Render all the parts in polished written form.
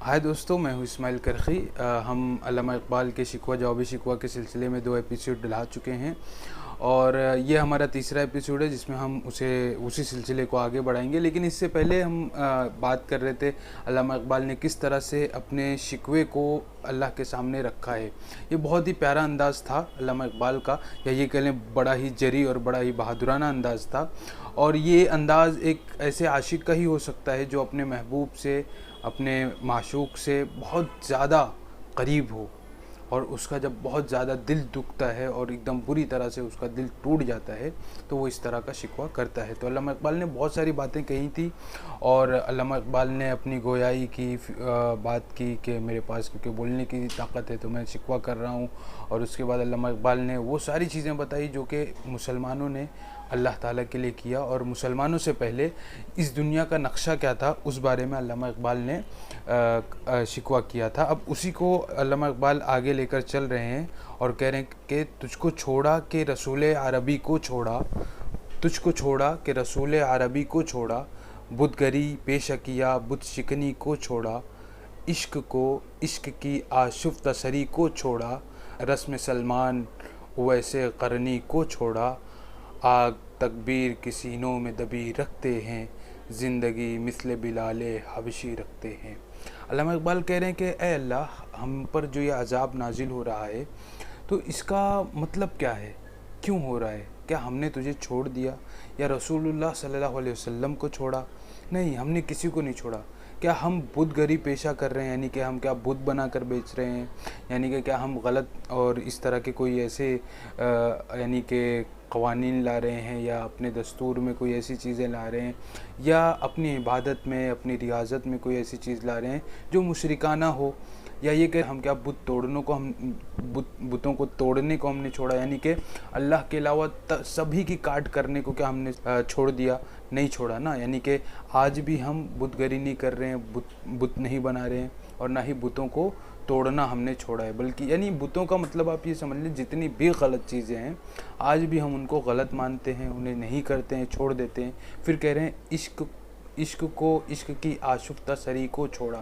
हाय दोस्तों, मैं हूँ इस्माइल करखी। हम अल्लामा इकबाल के शिकवा जवाबी शिकवा के सिलसिले में 2 एपिसोड डला चुके हैं और ये हमारा तीसरा एपिसोड है जिसमें हम उसी सिलसिले को आगे बढ़ाएंगे। लेकिन इससे पहले हम बात कर रहे थे अल्लामा इकबाल ने किस तरह से अपने शिकवे को अल्लाह के सामने रखा है। ये बहुत ही प्यारा अंदाज़ था अल्लामा इकबाल का, या ये कह लें बड़ा ही जरी और बड़ा ही बहादुराना अंदाज़ था। और ये अंदाज़ एक ऐसे आशिक का ही हो सकता है जो अपने महबूब से, अपने माशूक से बहुत ज़्यादा करीब हो, और उसका जब बहुत ज़्यादा दिल दुखता है और एकदम बुरी तरह से उसका दिल टूट जाता है तो वो इस तरह का शिकवा करता है। तो अल्लामा इकबाल ने बहुत सारी बातें कही थी और अल्लामा इकबाल ने अपनी गोयाई की बात की कि मेरे पास क्योंकि बोलने की ताकत है तो मैं शिकवा कर रहा हूँ। और उसके बाद अल्लामा इकबाल ने वो सारी चीज़ें बताई जो कि मुसलमानों ने अल्लाह ताला के लिए किया, और मुसलमानों से पहले इस दुनिया का नक्शा क्या था उस बारे में अल्लामा इकबाल ने शिकवा किया था। अब उसी को अल्लामा इकबाल आगे लेकर चल रहे हैं और कह रहे हैं कि तुझको छोड़ा कि रसूल अरबी को छोड़ा, तुझको छोड़ा कि रसूल अरबी को छोड़ा, बुतगरी पेशा किया बुत शिकनी को छोड़ा, इश्क को इश्क की आशुफ तसरी को छोड़ा, रस्म सलमान वैसे करनी को छोड़ा, आग तकबीर की सीनों में दबी रखते हैं, ज़िंदगी मिसल बिलाले हबशी रखते हैं। अल्लामा इकबाल कह रहे हैं कि ए अल्लाह, हम पर जो ये अजाब नाजिल हो रहा है तो इसका मतलब क्या है, क्यों हो रहा है? क्या हमने तुझे छोड़ दिया या रसूलुल्लाह सल्लल्लाहु अलैहि वसल्लम को छोड़ा? नहीं, हमने किसी को नहीं छोड़ा। क्या हम बुतगरी पेशा कर रहे हैं, यानी कि हम क्या बुत बना कर बेच रहे हैं, यानी कि क्या हम गलत और इस तरह के कोई ऐसे यानी कि क़वानीन ला रहे हैं या अपने दस्तूर में कोई ऐसी चीज़ें ला रहे हैं या अपनी इबादत में, अपनी रियाज़त में कोई ऐसी चीज़ ला रहे हैं जो मुशरिकाना हो, या ये कि हम क्या बुत तोड़ने को बुतों को तोड़ने को हमने छोड़ा, यानी कि अल्लाह के अलावा सभी की काट करने को क्या हमने छोड़ दिया? नहीं छोड़ा ना। यानी कि आज भी हम बुतगरी नहीं कर रहे हैं, बुत नहीं बना रहे हैं, और ना ही बुतों को तोड़ना हमने छोड़ा है। बल्कि यानी बुतों का मतलब आप ये समझ लें जितनी भी गलत चीज़ें हैं आज भी हम उनको गलत मानते हैं, उन्हें नहीं करते हैं, छोड़ देते हैं। फिर कह रहे हैं इश्क को इश्क की आशुफ्ता सरी को छोड़ा,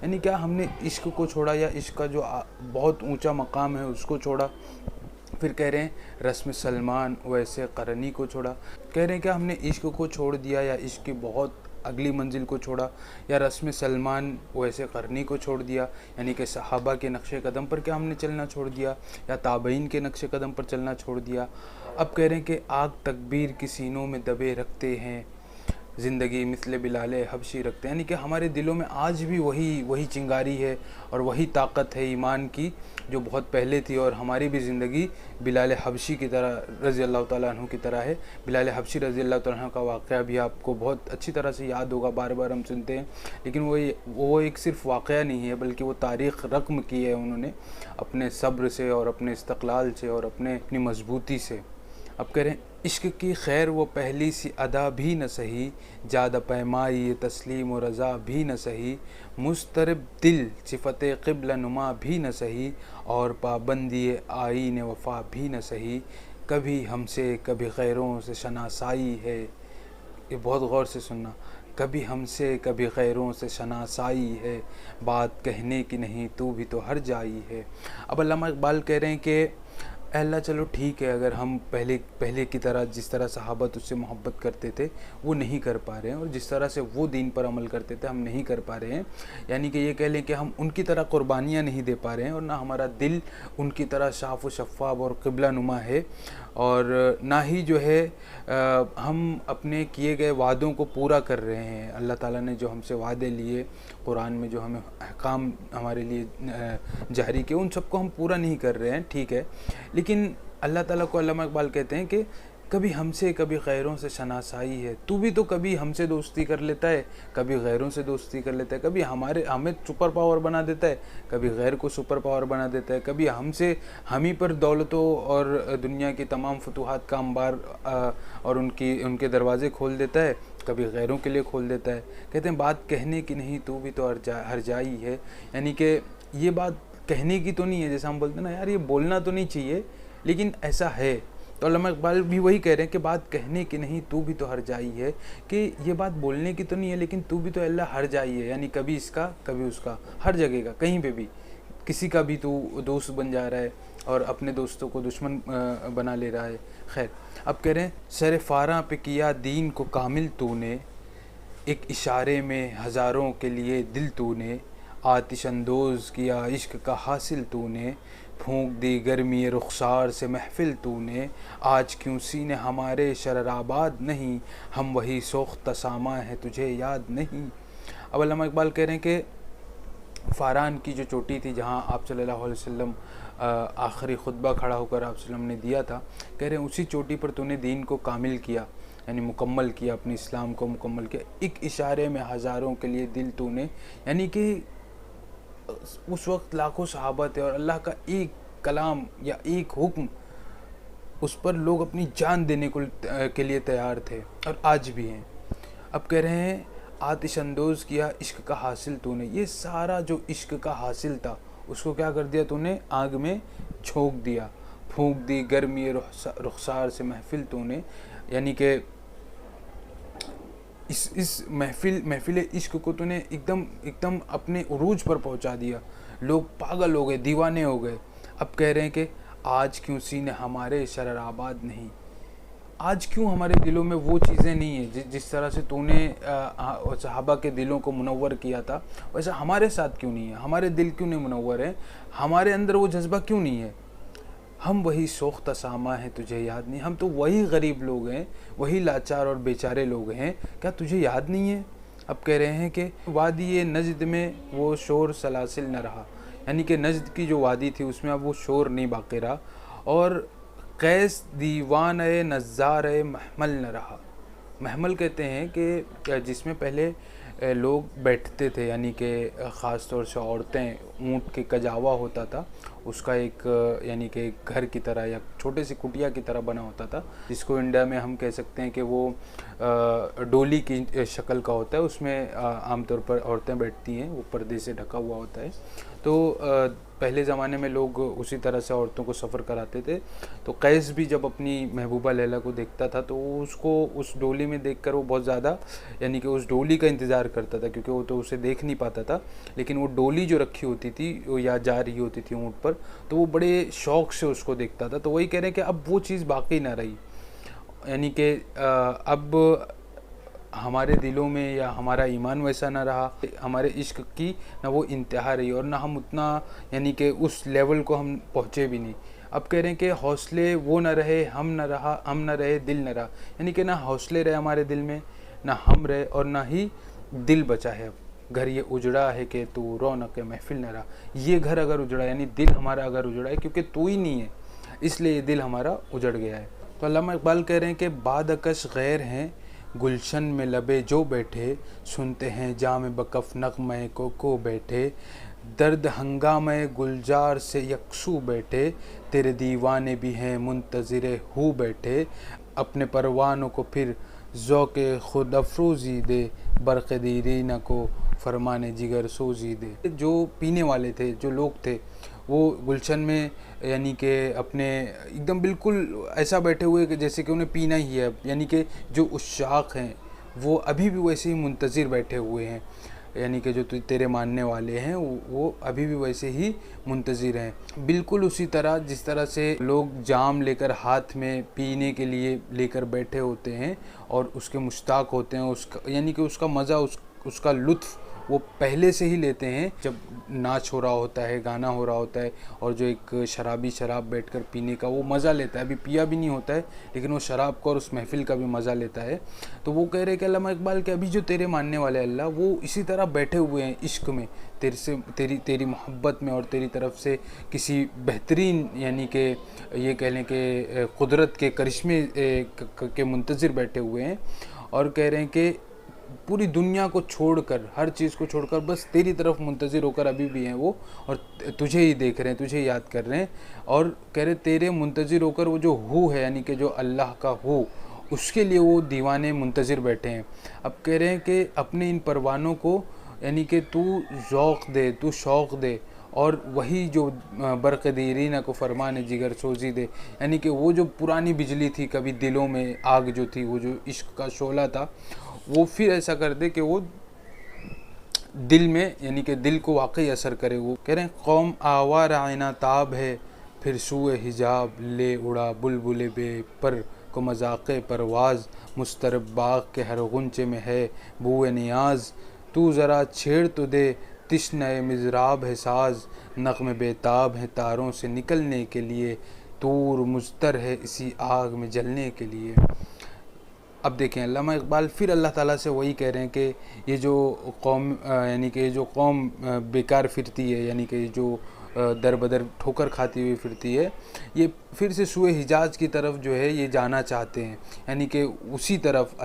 यानी क्या हमने इश्क को छोड़ा या इश्क का जो बहुत ऊंचा मकाम है उसको छोड़ा। फिर कह रहे हैं रस्म सलमान वैसे करनी को छोड़ा, कह रहे हैं क्या हमने इश्क को छोड़ दिया या इश्क की बहुत अगली मंजिल को छोड़ा, या रस्म सलमान वैसे करनी को छोड़ दिया, यानी कि सहाबा के नक्शे कदम पर क्या हमने चलना छोड़ दिया या ताबईन के नक्शे कदम पर चलना छोड़ दिया। अब कह रहे हैं कि आग तकबीर की सीनों में दबे रखते हैं, ज़िंदगी मिसल बिलाले हबशी रखते हैं, यानी कि हमारे दिलों में आज भी वही चिंगारी है और वही ताकत है ईमान की जो बहुत पहले थी। और हमारी भी ज़िंदगी बिलाल हबशी की तरह रज़ी अल्लाह तआला अन्हु की तरह है। बिलाल हबशी रज़ी अल्लाह तआला अन्हु का वाक़या भी आपको बहुत अच्छी तरह से याद होगा, बार बार हम सुनते हैं, लेकिन वो एक सिर्फ़ वाक़या नहीं है बल्कि वो तारीख़ रक़म की है उन्होंने अपने सब्र से और अपने इस्तक़लाल से और अपनी मजबूती से। अब कह रहे हैं इश्क की खैर वो पहली सी अदा भी न सही, जादा पैमाई तस्लीम व रज़ा भी न सही, मुस्तरब दिल सिफ़त क़िबला नुमा भी न सही, और पाबंदी आईन वफ़ा भी न सही, कभी हमसे कभी गैरों से शनासाई है। ये बहुत गौर से सुनना, कभी हमसे कभी गैरों से शनासाई है, बात कहने की नहीं तू भी तो हर जाई है। अब अल्लामा इकबाल कह रहे हैं कि अल्लाह चलो ठीक है, अगर हम पहले की तरह जिस तरह सहाबत उससे मोहब्बत करते थे वो नहीं कर पा रहे हैं, और जिस तरह से वो दीन पर अमल करते थे हम नहीं कर पा रहे हैं, यानी कि ये कह लें कि हम उनकी तरह कुर्बानियाँ नहीं दे पा रहे हैं, और ना हमारा दिल उनकी तरह साफ़ व शफ़ाफ़ और क़िबला नुमा है, और ना ही जो है हम अपने किए गए वादों को पूरा कर रहे हैं। अल्लाह ताला ने जो हमसे वादे लिए, कुरान में जो हमें अहकाम हमारे लिए जारी किए, उन सबको हम पूरा नहीं कर रहे हैं, ठीक है। लेकिन अल्लाह ताला को अल्लामा इकबाल कहते हैं कि कभी हमसे कभी गैरों से शनासाई है। तू भी तो कभी हमसे दोस्ती कर लेता है, कभी गैरों से दोस्ती कर लेता है, कभी हमें सुपर पावर बना देता है, कभी गैर को सुपर पावर बना देता है, कभी हम ही पर दौलतों और दुनिया की तमाम फतूहात का अंबार और उनके दरवाज़े खोल देता है, कभी गैरों के लिए खोल देता है। कहते हैं बात कहने की नहीं तू भी तो हर जाई है, यानी कि ये बात कहने की तो नहीं है, जैसा हम बोलते हैं ना यार ये बोलना तो नहीं चाहिए, लेकिन ऐसा है। तो अल्लामा इकबाल भी वही कह रहे हैं कि बात कहने की नहीं, तू भी तो हर जाई है, कि ये बात बोलने की तो नहीं है, लेकिन तू भी तो अल्लाह हर जाई है, यानी कभी इसका कभी उसका, हर जगह का, कहीं पे भी किसी का भी तू दोस्त बन जा रहा है और अपने दोस्तों को दुश्मन बना ले रहा है। खैर, अब कह रहे हैं सर फारा पे किया दीन को कामिल तूने, एक इशारे में हज़ारों के लिए दिल तूने, आतिश अंदोज़ किया इश्क का हासिल तूने, फूंक दी गर्मी रुखसार से महफिल तूने, आज क्यों सीने हमारे शरराबाद नहीं, हम वही सोख्ता सामा है तुझे याद नहीं। अब अल्लामा इकबाल कह रहे हैं कि फ़ारान की जो चोटी थी जहाँ आप सल्लल्लाहु अलैहि वसल्लम आखिरी खुतबा खड़ा होकर आप सल्लम ने दिया था, कह रहे हैं उसी चोटी पर तूने दीन को कामिल किया, यानी मुकम्मल किया, अपने इस्लाम को मुकम्मल किया, एक इशारे में हज़ारों के लिए दिल तूने, यानी कि उस वक्त लाखों सहाबा थे और अल्लाह का एक कलाम या एक हुक्म, उस पर लोग अपनी जान देने के लिए तैयार थे और आज भी हैं। अब कह रहे हैं आतिश अंदोज़ किया इश्क का हासिल तूने, ये सारा जो इश्क का हासिल था उसको क्या कर दिया तूने, आग में झोंक दिया, फूंक दी गर्मी रुखसार से महफिल तूने, यानी कि इस महफिल इश्क को तूने एकदम अपने उरूज पर पहुंचा दिया, लोग पागल हो गए, दीवाने हो गए। अब कह रहे हैं कि आज क्यों सीने हमारे शरराबाद नहीं, आज क्यों हमारे दिलों में वो चीज़ें नहीं है जिस तरह से तूने सहाबा के दिलों को मुनव्वर किया था, वैसा हमारे साथ क्यों नहीं है, हमारे दिल क्यों नहीं मुनव्वर है, हमारे अंदर वो जज्बा क्यों नहीं है। हम वही सोख्ता सामा है तुझे याद नहीं, हम तो वही गरीब लोग हैं, वही लाचार और बेचारे लोग हैं, क्या तुझे याद नहीं है। अब कह रहे हैं कि वादी नजद में वो शोर सलासिल न रहा, यानी कि नजद की जो वादी थी उसमें अब वो शोर नहीं बाकी रहा, और कैस दीवान नज़ार महमल न रहा। महमल कहते हैं कि जिसमें पहले लोग बैठते थे, यानी कि ख़ास तौर से औरतें, ऊँट के कजावा होता था उसका एक, यानी कि घर की तरह या छोटे से कुटिया की तरह बना होता था, जिसको इंडिया में हम कह सकते हैं कि वो डोली की शक्ल का होता है, उसमें आमतौर पर औरतें बैठती हैं, वो पर्दे से ढका हुआ होता है। तो पहले ज़माने में लोग उसी तरह से औरतों को सफ़र कराते थे। तो कैस भी जब अपनी महबूबा लैला को देखता था तो उसको उस डोली में देखकर वो बहुत ज़्यादा, यानी कि उस डोली का इंतज़ार करता था, क्योंकि वो तो उसे देख नहीं पाता था, लेकिन वो डोली जो रखी होती थी वो या जा रही होती थी ऊँट पर, तो वो बड़े शौक़ से उसको देखता था। तो वही कह रहे हैं कि अब वो चीज़ बाकी ना रही, यानी कि अब हमारे दिलों में या हमारा ईमान वैसा ना रहा, हमारे इश्क की ना वो इंतहा रही, और ना हम उतना, यानी कि उस लेवल को हम पहुँचे भी नहीं। अब कह रहे हैं कि हौसले वो न रहे, हम न रहे, दिल न रहा, यानी कि ना हौसले रहे हमारे दिल में, ना हम रहे, और ना ही दिल बचा है। अब घर ये उजड़ा है कि तू रौनक महफिल न रहा, ये घर अगर उजड़ा, यानी दिल हमारा अगर उजड़ा है क्योंकि तू ही नहीं है, इसलिए ये दिल हमारा उजड़ गया है। तो अल्लामा इकबाल कह रहे हैं कि बादकश गैर हैं गुलशन में लबे जो बैठे, सुनते हैं जाम बकफ नगमे को बैठे, दर्द हंगामे गुलजार से यकसू बैठे, तेरे दीवाने भी हैं मुंतज़िरे हु बैठे, अपने परवानों को फिर ज़ौक़े खुद अफरोज़ी दे, बरक़ दीरीना को फरमाने जिगर सोजी दे। जो पीने वाले थे, जो लोग थे, वो गुलशन में, यानी कि अपने एकदम बिल्कुल ऐसा बैठे हुए कि जैसे कि उन्हें पीना ही है, यानी कि जो उश्शाक़ हैं वो अभी भी वैसे ही मुंतज़िर बैठे हुए हैं, यानी कि जो तेरे मानने वाले हैं वो अभी भी वैसे ही मुंतज़िर हैं, बिल्कुल उसी तरह जिस तरह से लोग जाम लेकर हाथ में पीने के लिए लेकर बैठे होते हैं और उसके मुश्ताक़ होते हैं, उसका यानी कि उसका मज़ा, उसका लुत्फ़ वो पहले से ही लेते हैं, जब नाच हो रहा होता है, गाना हो रहा होता है, और जो एक शराबी शराब बैठकर पीने का वो मज़ा लेता है, अभी पिया भी नहीं होता है लेकिन वो शराब का और उस महफिल का भी मज़ा लेता है। तो वो कह रहे हैं कि अल्लामा इकबाल के अभी जो तेरे मानने वाले अल्लाह, वो इसी तरह बैठे हुए हैं इश्क में, तेरे से तेरी मोहब्बत में, और तेरी तरफ से किसी बेहतरीन, यानी कि ये कह लें कि कुदरत के करिश्मे के मुंतज़िर बैठे हुए हैं, और कह रहे हैं कि पूरी दुनिया को छोड़कर, हर चीज़ को छोड़कर बस तेरी तरफ मुंतज़िर होकर अभी भी हैं वो, और तुझे ही देख रहे हैं, तुझे याद कर रहे हैं, और कह रहे तेरे मुंतज़िर होकर वो जो हु है, यानी कि जो अल्लाह का हु, उसके लिए वो दीवाने मुंतज़िर बैठे हैं। अब कह रहे हैं कि अपने इन परवानों को, यानी कि तू ज़ौक़ दे, तू शौक़ दे, और वही जो बरक़ दीरीना को फरमान जिगर सोजी दे, यानी कि वो जो पुरानी बिजली थी, कभी दिलों में आग जो थी, वो जो इश्क का शोला था, वो फिर ऐसा कर दे कि वो दिल में, यानी कि दिल को वाकई असर करे। वो कह रहे हैं कौम आवार आइना ताब है, फिर सूए हिजाब ले उड़ा बुलबुल बे पर को मजाक़े परवाज़, मुस्तरब बाग के हर गुंचे में है बूए नियाज, तू ज़रा छेड़ तो दे तिश्ने मिज़राब है साज, नग़्मे बेताब है तारों से निकलने के लिए, तूर मुज़तर है इसी आग में जलने के लिए। अब देखें अल्लामा इकबाल फिर अल्लाह ताला से वही कह रहे हैं कि ये जो कौम, यानी कि जो कौम बेकार फिरती है, यानी कि जो दर बदर ठोकर खाती हुई फिरती है, ये फिर से सूए हिजाज की तरफ जो है ये जाना चाहते हैं, यानी कि उसी तरफ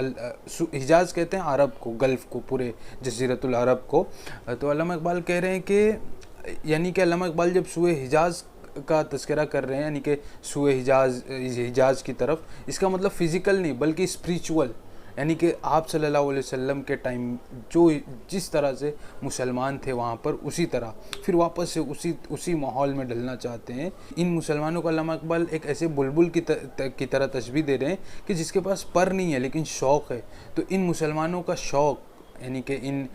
हिजाज कहते हैं अरब को, गल्फ़ को, पूरे जज़ीरतुल अरब को। तो अल्लामा इकबाल कह रहे हैं कि यानी कि अल्लामा इकबाल जब सूए हिजाज का तस्करा कर रहे हैं, यानी कि सूए हिजाज की तरफ, इसका मतलब फ़िज़िकल नहीं बल्कि स्पिरिचुअल, यानी कि आप सल्लल्लाहु अलैहि वसल्लम के टाइम जो जिस तरह से मुसलमान थे वहाँ पर, उसी तरह फिर वापस से उसी माहौल में ढलना चाहते हैं। इन मुसलमानों को अल्लामा इकबाल एक ऐसे बुलबुल की तरह तशबीह दे रहे हैं कि जिसके पास पर नहीं है लेकिन शौक़ है। तो इन मुसलमानों का शौक़, यानी कि इन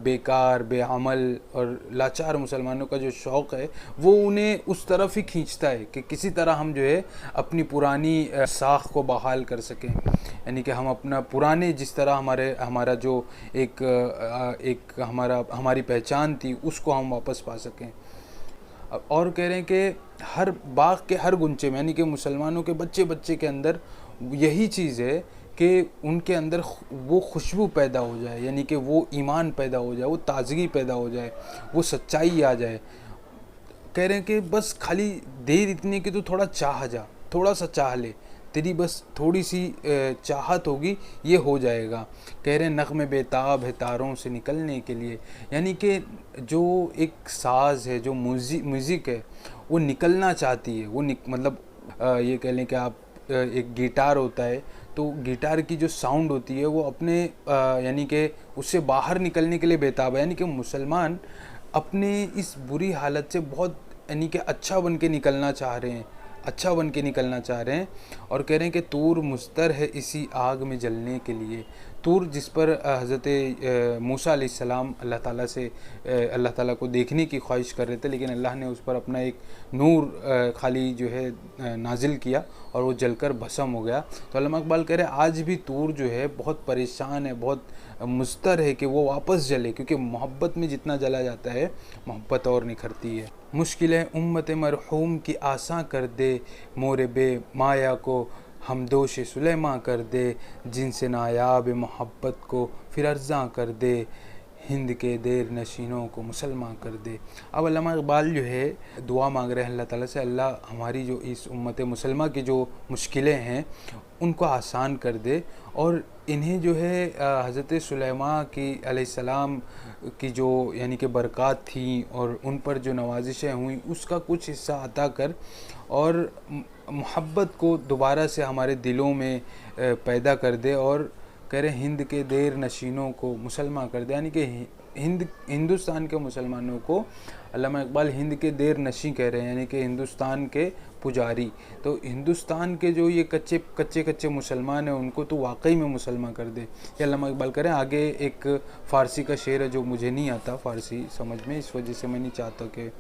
बेकार बेअमल और लाचार मुसलमानों का जो शौक़ है, वो उन्हें उस तरफ ही खींचता है कि किसी तरह हम जो है अपनी पुरानी साख को बहाल कर सकें, यानी कि हम अपना पुराने जिस तरह हमारा जो एक हमारी पहचान थी उसको हम वापस पा सकें। और कह रहे हैं कि हर बाग के हर गुंचे में, यानी कि मुसलमानों के बच्चे बच्चे के अंदर यही चीज़ है कि उनके अंदर वो खुशबू पैदा हो जाए, यानी कि वो ईमान पैदा हो जाए, वो ताज़गी पैदा हो जाए, वो सच्चाई आ जाए। कह रहे हैं कि बस खाली देर इतनी कि तू थोड़ा चाह जा, थोड़ा सा चाह ले, तेरी बस थोड़ी सी चाहत होगी, ये हो जाएगा। कह रहे हैं नग़्मे बेताब है तारों से निकलने के लिए, यानी कि जो एक साज़ है, जो म्यूज़िक है, वो निकलना चाहती है। वो मतलब ये कह लें कि आप एक गिटार होता है, तो गिटार की जो साउंड होती है वो अपने यानी कि उससे बाहर निकलने के लिए बेताब है। यानी कि मुसलमान अपने इस बुरी हालत से बहुत, यानी कि अच्छा बन के निकलना चाह रहे हैं, अच्छा बन के निकलना चाह रहे हैं। और कह रहे हैं कि तूर मुस्तर है इसी आग में जलने के लिए। तूर जिस पर हज़रत मूसा अलैहिस्सलाम अल्लाह ताला को देखने की ख्वाहिश कर रहे थे, लेकिन अल्लाह ने उस पर अपना एक नूर खाली जो है नाजिल किया और वो जलकर भस्म हो गया। तो अल्लामा इकबाल कह रहे हैं आज भी तूर जो है बहुत परेशान है, बहुत मुस्तर है कि वो वापस जले, क्योंकि मोहब्बत में जितना जला जाता है मोहब्बत और निखरती है। मुश्किलें उम्मत मरहूम की आसा कर दे, मोरे बे माया को हमदोश सुलेमा कर दे, जिनसे नायाब मोहब्बत को फिर अर्ज़ा कर दे, हिंद के देर नशीनों को मुसलमान कर दे। अब अल्लामा इकबाल जो है दुआ मांग रहे हैं अल्लाह ताला से, अल्लाह हमारी जो इस उम्मत मुसलमान की जो मुश्किलें हैं उनको आसान कर दे, और इन्हें जो है हज़रत सुलेमान की अलैहिस्सलाम की जो यानी कि बरक़ात थी और उन पर जो नवाजिशें हुई उसका कुछ हिस्सा अता कर, और मोहब्बत को दोबारा से हमारे दिलों में पैदा कर दे। और कह रहे हिंद के देर नशीनों को मुसलमान कर दे, यानी कि हिंदुस्तान के मुसलमानों को अल्लामा इकबाल हिंद के देर नशी कह रहे हैं, यानी कि हिंदुस्तान के पुजारी। तो हिंदुस्तान के जो ये कच्चे मुसलमान हैं उनको तो वाकई में मुसलमान कर दे, ये अल्लामा इकबाल कह रहे हैं। आगे एक फ़ारसी का शेर है जो मुझे नहीं आता फ़ारसी समझ में, इस वजह से मैं नहीं चाहता कि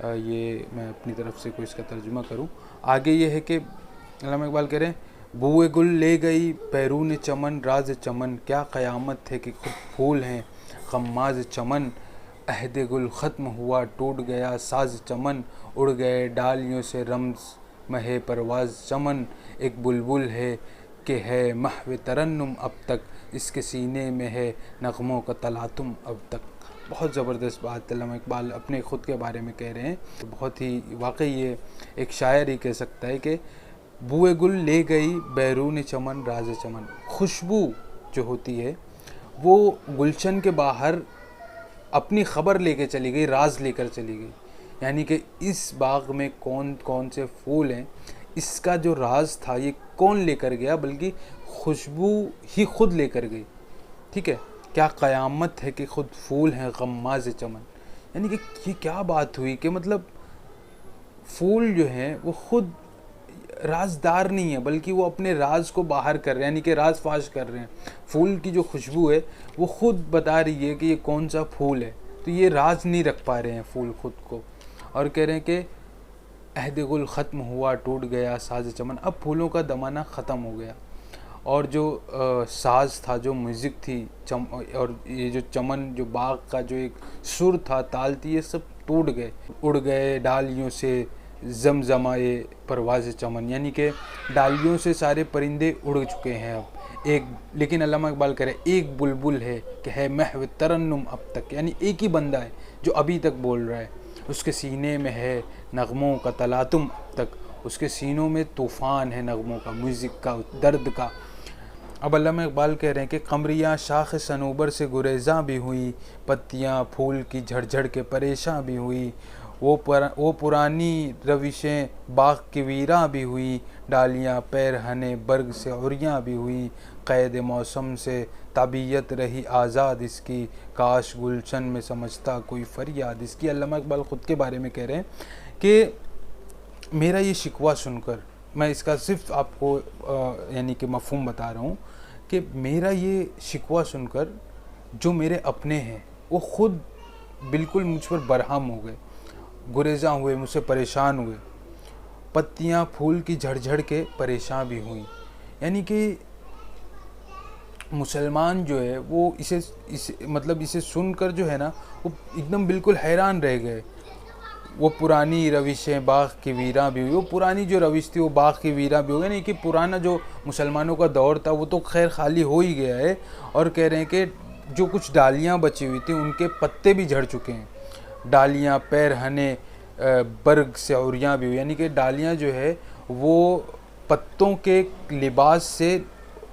ये मैं अपनी तरफ से कोई इसका तर्जुमा करूं। आगे ये है कि अल्लामा इकबाल कह रहे हैं बुए गुल ले गई बैरून चमन राज चमन, क्या क़यामत है कि खुद फूल हैं ग़म्माज़ चमन, अहद गुल ख़त्म हुआ टूट गया साज चमन, उड़ गए डालियों से रम्ज़ महे परवाज़ चमन, एक बुलबुल है कि है महव तरन्नुम अब तक, इसके सीने में है नग़मों का तलातुम अब तक। बहुत ज़बरदस्त बात अल्लामा इकबाल अपने ख़ुद के बारे में कह रहे हैं। तो बहुत ही वाकई ये एक शायर ही कह सकता है कि बुए गुल ले गई बैरून चमन राज चमन, खुशबू जो होती है वो गुलशन के बाहर अपनी ख़बर लेके चली गई, राज लेकर चली गई, यानी कि इस बाग में कौन कौन से फूल हैं इसका जो राज था ये कौन लेकर गया, बल्कि खुशबू ही खुद लेकर गई। ठीक है, क्या क़यामत है कि खुद फूल हैं ग़म्माज़ चमन, यानी कि ये क्या बात हुई कि मतलब फूल जो हैं वो खुद राजदार नहीं है, बल्कि वो अपने राज को बाहर कर रहे हैं, यानी कि राज फाश कर रहे हैं। फूल की जो खुशबू है वो खुद बता रही है कि ये कौन सा फूल है। तो ये राज नहीं रख पा रहे हैं फूल खुद को, और कह रहे हैं कि अहद गुल ख़त्म हुआ, टूट गया साज चमन। अब फूलों का ज़माना ख़त्म हो गया, और जो साज था, जो म्यूज़िक थी, और ये जो चमन, जो बाग का जो एक सुर था, ताल थी, ये सब टूट गए। उड़ गए डालियों से जमजमाए परवाज़ चमन, यानी कि डालियों से सारे परिंदे उड़ चुके हैं अब। एक लेकिन अल्लामा इकबाल कह रहे एक बुलबुल है कि है महव तरन्नुम अब तक, यानी एक ही बंदा है जो अभी तक बोल रहा है। उसके सीने में है नगमों का तलातुम अब तक, उसके सीनों में तूफ़ान है नगमों का, म्यूज़िक का, दर्द का। अब अल्लामा इकबाल कह रहे हैं कि कमरियाँ शाख सनूबर से गुरेज़ां भी हुई, पत्तियाँ फूल की झड़झड़ के परेशान भी हुई, वो पुरानी रविशें बाग की वीरां भी हुई, डालियाँ पैरहने बर्ग से उरियाँ भी हुई, क़ैद मौसम से तबीयत रही आज़ाद इसकी, काश गुलशन में समझता कोई फरियाद इसकी। अल्लामा इकबाल ख़ुद के बारे में कह रहे हैं कि मेरा ये शिकवा सुनकर, मैं इसका सिर्फ आपको यानी कि मफ़हूम बता रहा हूँ कि मेरा ये शिकवा सुनकर जो मेरे अपने हैं वो ख़ुद बिल्कुल मुझ पर बरहम हो गए, गुरेज़ां हुए, मुझसे परेशान हुए। पत्तियाँ फूल की झड़झड़ के परेशान भी हुई, यानी कि मुसलमान जो है वो इसे सुनकर जो है ना वो एकदम बिल्कुल हैरान रह गए। वो पुरानी रविशें बाग की वीरां भी हुई, वो पुरानी जो रविश थी वो बाग की वीरां भी हो गई। नहीं कि पुराना जो मुसलमानों का दौर था वो तो खैर खाली हो ही गया है, और कह रहे हैं कि जो कुछ डालियाँ बची हुई थी उनके पत्ते भी झड़ चुके हैं। डालियाँ पैरहने बर्ग से उरियाँ भी हुई, यानी कि डालियाँ जो है वो पत्तों के लिबास से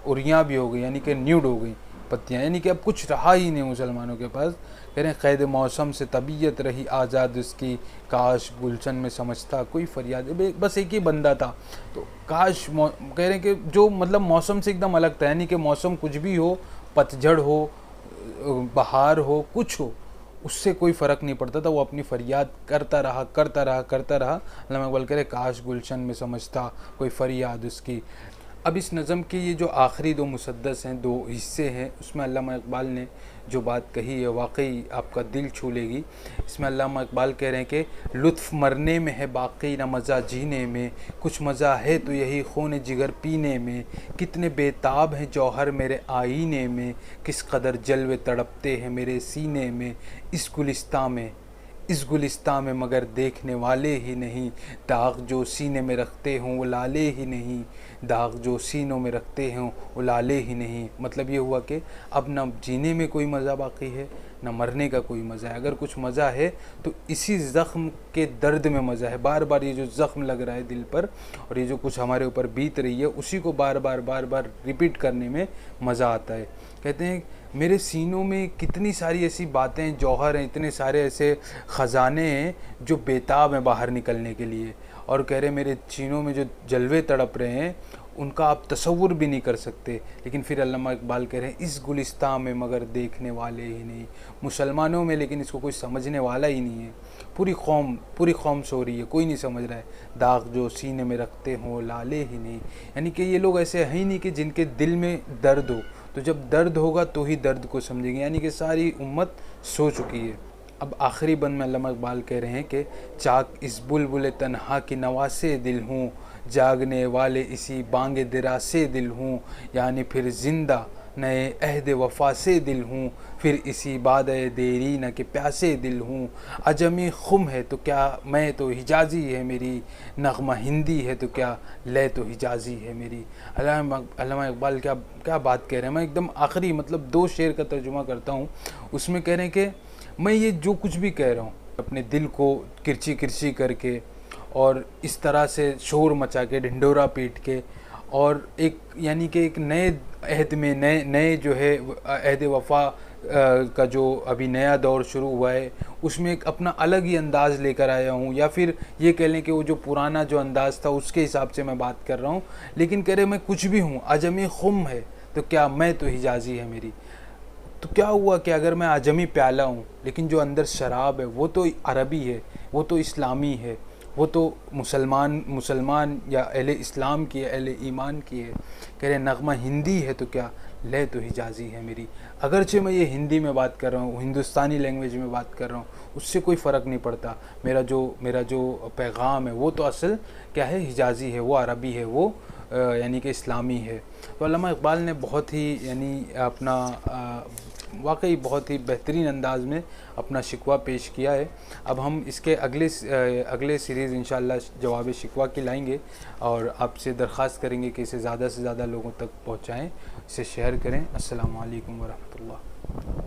उरियाँ भी हो गई, यानी कि न्यूड हो गई पत्तियाँ, यानी कि अब कुछ रहा ही नहीं मुसलमानों के पास। कह रहे हैं क़ैद मौसम से तबीयत रही आज़ाद उसकी, काश गुलशन में समझता कोई फरियाद। बस एक ही बंदा था, तो काश कह रहे हैं कि जो मतलब मौसम से एकदम अलग था, यानी कि मौसम कुछ भी हो, पतझड़ हो, बहार हो, कुछ हो, उससे कोई फ़र्क नहीं पड़ता था। वो अपनी फरियाद करता रहा। अल्लामा इकबाल कह रहे काश गुलशन में समझता कोई फरियाद उसकी। अब इस नज़म के ये जो आखिरी दो मुसद्दस हैं, दो हिस्से हैं, उसमें अल्लामा इकबाल ने जो बात कही है वाकई आपका दिल छू लेगी। इसमें अल्लामा इकबाल कह रहे हैं कि लुत्फ़ मरने में है बाकी न मज़ा जीने में, कुछ मज़ा है तो यही खून जिगर पीने में, कितने बेताब हैं जौहर मेरे आईने में, किस कदर जलवे तड़पते हैं मेरे सीने में, इस गुलिस्तां में मगर देखने वाले ही नहीं, दाग जो सीने में रखते हों वो लाले ही नहीं, दाग जो सीनों में रखते हों वो लाले ही नहीं। मतलब ये हुआ कि अब न जीने में कोई मज़ा बाकी है, न मरने का कोई मज़ा है। अगर कुछ मज़ा है तो इसी ज़ख्म के दर्द में मज़ा है। बार बार ये जो ज़ख्म लग रहा है दिल पर, और ये जो कुछ हमारे ऊपर बीत रही है, उसी को बार बार रिपीट करने में मज़ा आता है। कहते हैं मेरे सीनों में कितनी सारी ऐसी बातें, जौहर हैं, इतने सारे ऐसे ख़जाने हैं जो बेताब हैं बाहर निकलने के लिए। और कह रहे मेरे सीनों में जो जलवे तड़प रहे हैं उनका आप तसव्वुर भी नहीं कर सकते। लेकिन फिर अल्लामा इकबाल कह रहे हैं इस गुलिस्तां में मगर देखने वाले ही नहीं, मुसलमानों में लेकिन इसको कोई समझने वाला ही नहीं है। पूरी कौम सो रही है, कोई नहीं समझ रहा है। दाग जो सीने में रखते हों लाले ही नहीं, यानी कि ये लोग ऐसे हैं ही नहीं कि जिनके दिल में दर्द हो। तो जब दर्द होगा तो ही दर्द को समझेंगे, यानी कि सारी उम्मत सो चुकी है। अब आखिरी बंद में अल्लामा इकबाल कह रहे हैं कि चाक इस बुलबुल तन्हा की नवासे दिल हूँ, जागने वाले इसी बांगे दिरा से दिल हूँ, यानी फिर ज़िंदा नए अहद वफा से दिल हूँ, फिर इसी बादे देरी न के प्यासे दिल हूँ। अजमी खुम है तो क्या मैं तो हिजाज़ी है मेरी, नगमा हिंदी है तो क्या लय तो हिजाज़ी है मेरी। अल्लामा इकबाल क्या बात कह रहे हैं। मैं एकदम आखिरी मतलब 2 शेर का तर्जुमा करता हूँ। उसमें कह रहे हैं कि मैं ये जो कुछ भी कह रहा हूँ अपने दिल को किरची किरची करके, और इस तरह से शोर मचा के, ढिंढोरा पीट के, और एक यानी कि एक नए अहद में नए जो है अहद वफ़ा का जो अभी नया दौर शुरू हुआ है उसमें एक अपना अलग ही अंदाज़ लेकर आया हूँ, या फिर ये कह लें कि वो जो पुराना जो अंदाज़ था उसके हिसाब से मैं बात कर रहा हूँ। लेकिन कह रहे मैं कुछ भी हूँ, अजमी खुम है तो क्या मैं तो हिजाज़ी है मेरी। तो क्या हुआ कि अगर मैं आजमी प्याला हूँ लेकिन जो अंदर शराब है वो तो अरबी है, वो तो इस्लामी है, वो तो मुसलमान या अहले इस्लाम की है, अहले ईमान की है। कह रहे नगमा हिंदी है तो क्या, लय तो हिजाज़ी है मेरी। अगरचे मैं ये हिंदी में बात कर रहा हूँ, हिंदुस्तानी लैंग्वेज में बात कर रहा हूँ, उससे कोई फ़र्क नहीं पड़ता। मेरा जो पैगाम है वो तो असल क्या है, हिजाज़ी है, वो अरबी है, वो यानी कि इस्लामी है। तो अल्लामा इक़बाल ने बहुत ही यानी अपना वाकई बहुत ही बेहतरीन अंदाज में अपना शिकवा पेश किया है। अब हम इसके अगले सीरीज़ इंशाअल्लाह जवाब शिकवा की लाएंगे और आपसे दरख्वास्त करेंगे कि इसे ज़्यादा से ज़्यादा लोगों तक पहुँचाएँ, इसे शेयर करें। अस्सलामु अलैकुम वरहमतुल्लाह।